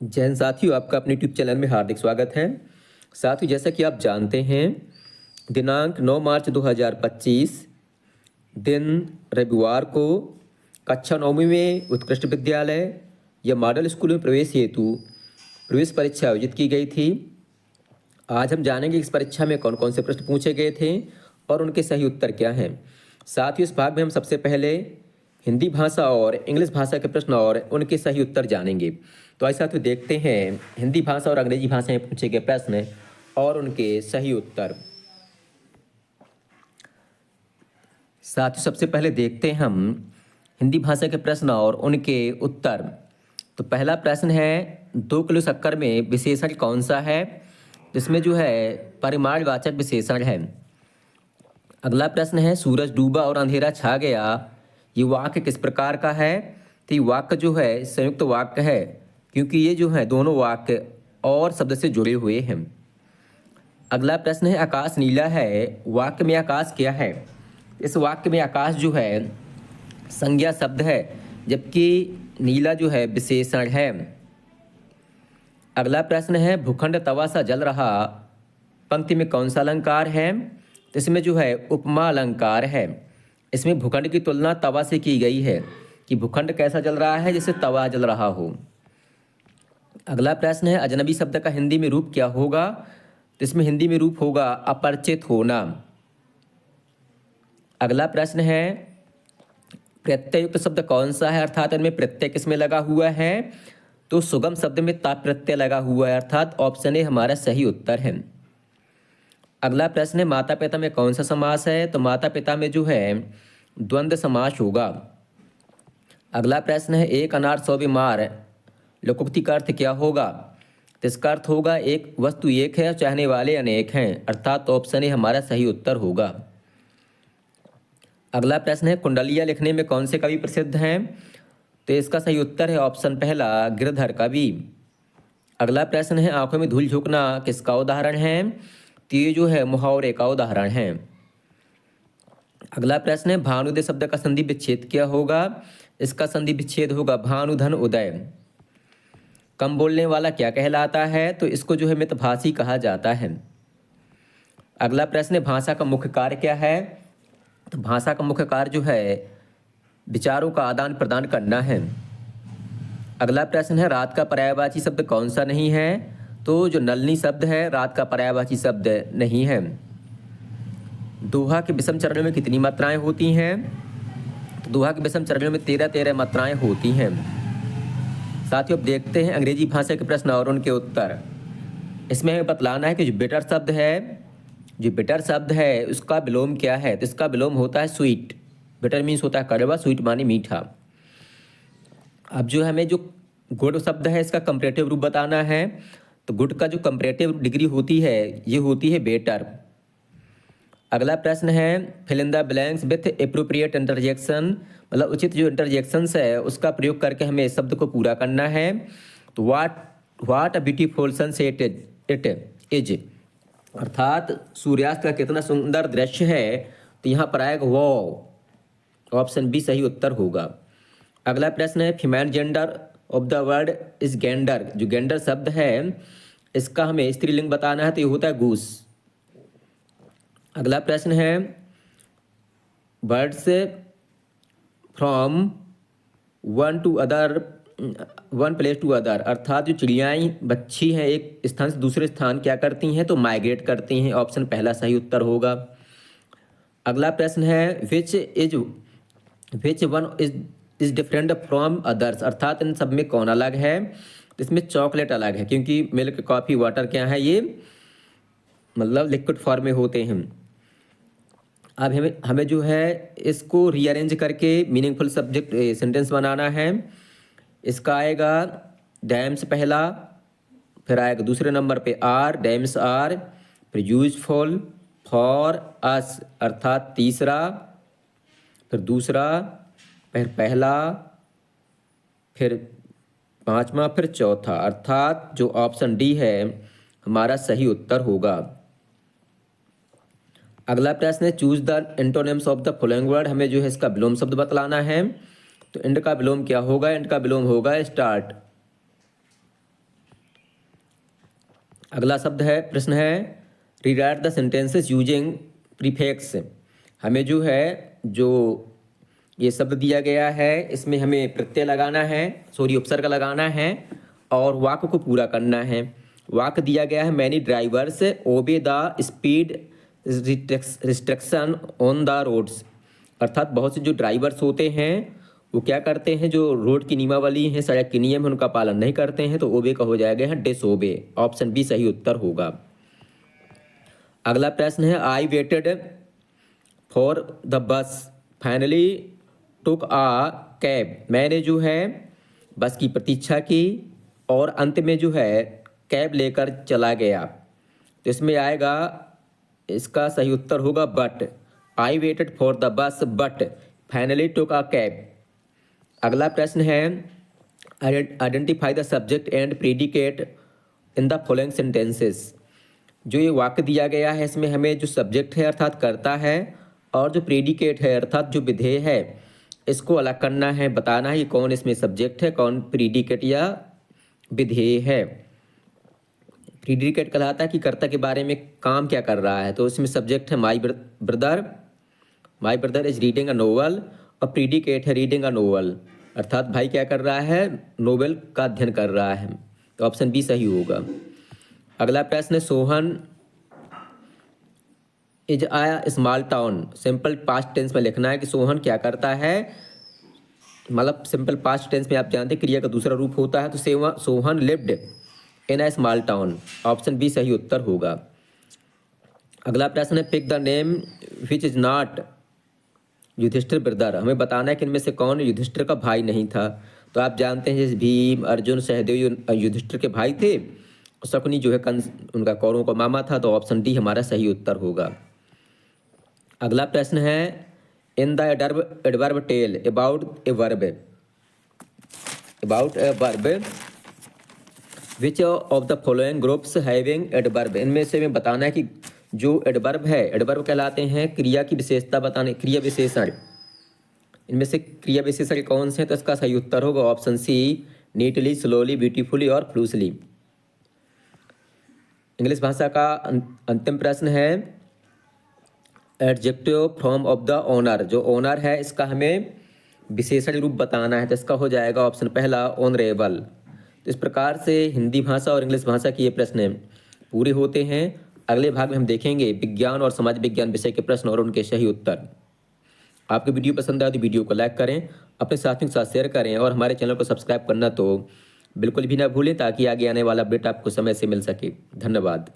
जय हिंद साथियों, आपका अपने यूट्यूब चैनल में हार्दिक स्वागत है। साथियों, जैसा कि आप जानते हैं, दिनांक 9 मार्च 2025 दिन रविवार को कक्षा 9वीं में उत्कृष्ट विद्यालय या मॉडल स्कूल में प्रवेश हेतु प्रवेश परीक्षा आयोजित की गई थी। आज हम जानेंगे इस परीक्षा में कौन कौन से प्रश्न पूछे गए थे और उनके सही उत्तर क्या हैं। साथ ही इस भाग में हम सबसे पहले हिंदी भाषा और इंग्लिश भाषा के प्रश्न और उनके सही उत्तर जानेंगे। तो आइए साथियों, देखते हैं हिंदी भाषा और अंग्रेजी भाषा में पूछे गए प्रश्न और उनके सही उत्तर। साथियों, सबसे पहले देखते हैं हम हिंदी भाषा के प्रश्न और उनके उत्तर। तो पहला प्रश्न है, 2 किलो शक्कर में विशेषण कौन सा है? जिसमें जो है परिमाणवाचक विशेषण है। अगला प्रश्न है, सूरज डूबा और अंधेरा छा गया, ये वाक्य किस प्रकार का है? तो ये वाक्य जो है संयुक्त वाक्य है, क्योंकि ये जो है दोनों वाक्य और शब्द से जुड़े हुए हैं। अगला प्रश्न है, आकाश नीला है, वाक्य में आकाश क्या है? इस वाक्य में आकाश जो है संज्ञा शब्द है, जबकि नीला जो है विशेषण है। अगला प्रश्न है, भूखंड तवा सा जल रहा, पंक्ति में कौन सा अलंकार है? तो इसमें जो है उपमा अलंकार है। इसमें भूखंड की तुलना तवा से की गई है कि भूखंड कैसा जल रहा है, जैसे तवा जल रहा हो। अगला प्रश्न है, अजनबी शब्द का हिंदी में रूप क्या होगा? तो इसमें हिंदी में रूप होगा अपरिचित होना। अगला प्रश्न है, प्रत्ययुक्त शब्द कौन सा है, अर्थात इनमें प्रत्यय किसमें लगा हुआ है? तो सुगम शब्द में ता प्रत्यय लगा हुआ है, अर्थात ऑप्शन ए हमारा सही उत्तर है। अगला प्रश्न है, माता पिता में कौन सा समास है? तो माता पिता में जो है द्वंद्व समास होगा। अगला प्रश्न है, एक अनार 100 बीमार, लोकोक्ति का अर्थ क्या होगा? तो इसका अर्थ होगा एक वस्तु एक है और चाहने वाले अनेक हैं, अर्थात ऑप्शन ए हमारा सही उत्तर होगा। अगला प्रश्न है, कुंडलिया लिखने में कौन से कवि प्रसिद्ध हैं? तो इसका सही उत्तर है ऑप्शन पहला, गिरधर कवि। अगला प्रश्न है, आंखों में धूल झोंकना किसका उदाहरण है? तो ये जो है मुहावरे का उदाहरण है। अगला प्रश्न है, भानुदय शब्द का संधि विच्छेद क्या होगा? इसका संधि विच्छेद होगा भानुधन उदय। कम बोलने वाला क्या कहलाता है? तो इसको जो है मितभाषी कहा जाता है। अगला प्रश्न है, भाषा का मुख्य कार्य क्या है? तो भाषा का मुख्य कार्य जो है विचारों का आदान प्रदान करना है। अगला प्रश्न है, रात का पर्यायवाची शब्द कौन सा नहीं है? तो जो नलनी शब्द है रात का पर्यायवाची शब्द नहीं है। दोहा के विषम चरणों में कितनी मात्राएं होती हैं? तो दोहा के विषम चरणों में 13 मात्राएं होती हैं। साथियों, अब देखते हैं अंग्रेजी भाषा के प्रश्न और उनके उत्तर। इसमें हमें बतलाना है कि जो बिटर शब्द है उसका विलोम क्या है? तो इसका विलोम होता है स्वीट। बिटर मीन्स होता है कड़वा, स्वीट माने मीठा। अब जो हमें जो गुड शब्द है इसका कंपैरेटिव रूप बताना है। तो गुड का जो कंपैरेटिव डिग्री होती है ये होती है बेटर। अगला प्रश्न है, fill in the blanks with appropriate interjection, मतलब उचित जो इंटरजेक्शंस है उसका प्रयोग करके हमें इस शब्द को पूरा करना है। तो what a beautiful sunset it is, अर्थात सूर्यास्त का कितना सुंदर दृश्य है। तो यहाँ पर आएगा वो, ऑप्शन बी सही उत्तर होगा। अगला प्रश्न है, female gender of the word is gander, जो गेंडर शब्द है इसका हमें स्त्रीलिंग बताना है, तो ये होता है गूस। अगला प्रश्न है, birds from one place to other, अर्थात जो चिड़ियाएँ बच्ची हैं एक स्थान से दूसरे स्थान क्या करती हैं? तो माइग्रेट करती हैं, ऑप्शन पहला सही उत्तर होगा। अगला प्रश्न है, which one is different from others, अर्थात इन सब में कौन अलग है? इसमें चॉकलेट अलग है, क्योंकि मिल्क कॉफ़ी वाटर क्या है ये मतलब लिक्विड फॉर्म में होते हैं। अब हमें जो है इसको रीअरेंज करके मीनिंगफुल सब्जेक्ट सेंटेंस बनाना है। इसका आएगा डैम्स पहला, फिर आएगा दूसरे नंबर पे आर, डैम्स आर, फिर यूजफुल फॉर अस अर्थात तीसरा, फिर दूसरा, फिर पहला, फिर पांचवा, फिर चौथा, अर्थात जो ऑप्शन डी है हमारा सही उत्तर होगा। अगला प्रश्न है, choose the antonyms of the following word, हमें जो है इसका विलोम शब्द बतलाना है। तो एंड का विलोम क्या होगा? एंड का विलोम होगा स्टार्ट। अगला शब्द है, प्रश्न है, rewrite the sentences using prefix. हमें जो है जो ये शब्द दिया गया है इसमें हमें प्रत्यय लगाना है, उपसर्ग लगाना है और वाक्य को पूरा करना है। वाक्य दिया गया है, many drivers obey the speed restriction on the roads. अर्थात बहुत से जो ड्राइवर्स होते हैं वो क्या करते हैं, जो रोड की नियमावली है, सड़क के नियम है, उनका पालन नहीं करते हैं। तो ओबे का हो जाएगा यहाँ डिसओबे। ऑप्शन बी सही उत्तर होगा। अगला प्रश्न है, I waited for the bus finally took a cab. मैंने जो है बस की प्रतीक्षा की और अंत में जो है कैब लेकर चला गया। तो इसमें आएगा, इसका सही उत्तर होगा but. I waited for the bus but finally took a cab. अगला प्रश्न है, identify the subject and predicate in the following sentences. जो ये वाक्य दिया गया है इसमें हमें जो सब्जेक्ट है अर्थात कर्ता है और जो प्रेडिकेट है अर्थात जो विधेय है इसको अलग करना है, बताना है कि कौन इसमें सब्जेक्ट है, कौन प्रेडिकेट या विधेय है। प्रेडिकेट कहलाता है कि कर्ता के बारे में काम क्या कर रहा है। तो इसमें सब्जेक्ट है my brother is reading a novel और प्रेडिकेट है रीडिंग अ नोवेल, अर्थात भाई क्या कर रहा है, नोवेल का अध्ययन कर रहा है। तो ऑप्शन बी सही होगा। अगला प्रश्न है, Sohan is a small town. Simple past tense में लिखना है कि सोहन क्या करता है, मतलब सिंपल पास्ट टेंस में आप जानते हैं क्रिया का दूसरा रूप होता है। तो Sohan lived in a small town. Option B सही उत्तर होगा। अगला प्रश्न है, pick the name which is not Yudhishthir brother. हमें बताना है कि इनमें से कौन युधिष्ठिर का भाई नहीं था। तो आप जानते हैं जैसे भीम, अर्जुन, सहदेव युधिष्ठिर के भाई थे। शकुनी जो है कंस उनका कौरवों का मामा था। तो ऑप्शन डी हमारा सही उत्तर होगा। अगला प्रश्न है, in the adverb tell about a verb which of the following groups having adverb. इनमें से हमें बताना है कि जो एडवर्ब है, एडवर्ब कहलाते हैं क्रिया की विशेषता बताने, क्रिया विशेषण। इनमें से क्रिया विशेषण कौन से हैं। तो इसका सही उत्तर होगा option C, neatly, slowly, beautifully और फ्लूसली। इंग्लिश भाषा का अंतिम प्रश्न है, adjective form of the owner. जो ओनर है इसका हमें विशेषण रूप बताना है। तो इसका हो जाएगा ऑप्शन पहला, ऑनरेबल। तो इस प्रकार से हिंदी भाषा और इंग्लिश भाषा के ये प्रश्न पूरे होते हैं। अगले भाग में हम देखेंगे विज्ञान और समाज विज्ञान विषय के प्रश्न और उनके सही उत्तर। आपको वीडियो पसंद आए तो वीडियो को लाइक करें, अपने साथियों के साथ शेयर करें और हमारे चैनल को सब्सक्राइब करना तो बिल्कुल भी ना भूलें, ताकि आगे आने वाला अपडेट आपको समय से मिल सके। धन्यवाद।